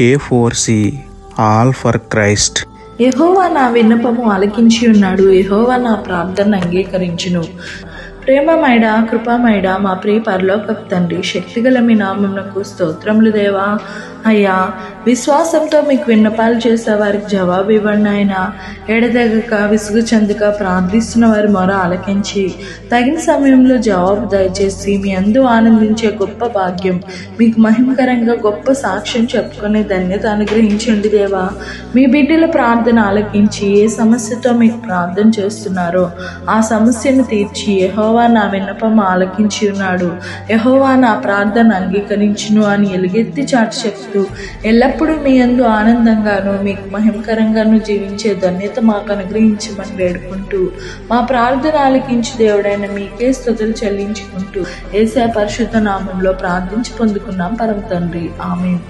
A4C all for Christ. యెహోవా నా విన్నపము ఆలకించి ఉన్నాడు. యెహోవా నా ప్రార్థన అంగీకరించును. ప్రేమమైడా కృపామైడా మా ప్రియ పరలోకపు తండ్రి, శక్తిగల మీ నామమునకు స్తోత్రములు దేవా. అయ్యా, విశ్వాసంతో మీకు విన్నపాలు చేసే వారికి జవాబు ఇవ్వండి ఆయన. ఎడతెగక విసుగు చెందక ప్రార్థిస్తున్న వారి మొర ఆలకించి తగిన సమయంలో జవాబు దయచేసి మీ అందు ఆనందించే గొప్ప భాగ్యం, మీకు మహిమకరంగా గొప్ప సాక్ష్యం చెప్పుకునే ధన్యత అనుగ్రహించండి దేవా. మీ బిడ్డల ప్రార్థన ఆలకించి ఏ సమస్యతో మీకు ప్రార్థన చేస్తున్నారో ఆ సమస్యను తీర్చి యెహోవా నా విన్నపం ఆలకించి ఉన్నాడు, యెహోవా నా ప్రార్థన అంగీకరించును అని ఎలుగెత్తి చాటి చెప్తూ ఎల్లప్పుడూ మీ యందు ఆనందంగాను మీకు మహిమకరంగాను జీవించే ధన్యత మాకు అనుగ్రహించమని వేడుకుంటూ మా ప్రార్థన ఆలకించి దేవుడైన మీకే స్తుతులు చెల్లించుకుంటూ యేసయ్య పరిశుద్ధ నామంలో ప్రార్థించి పొందుకున్నాం పరమ తండ్రి. ఆమేన్.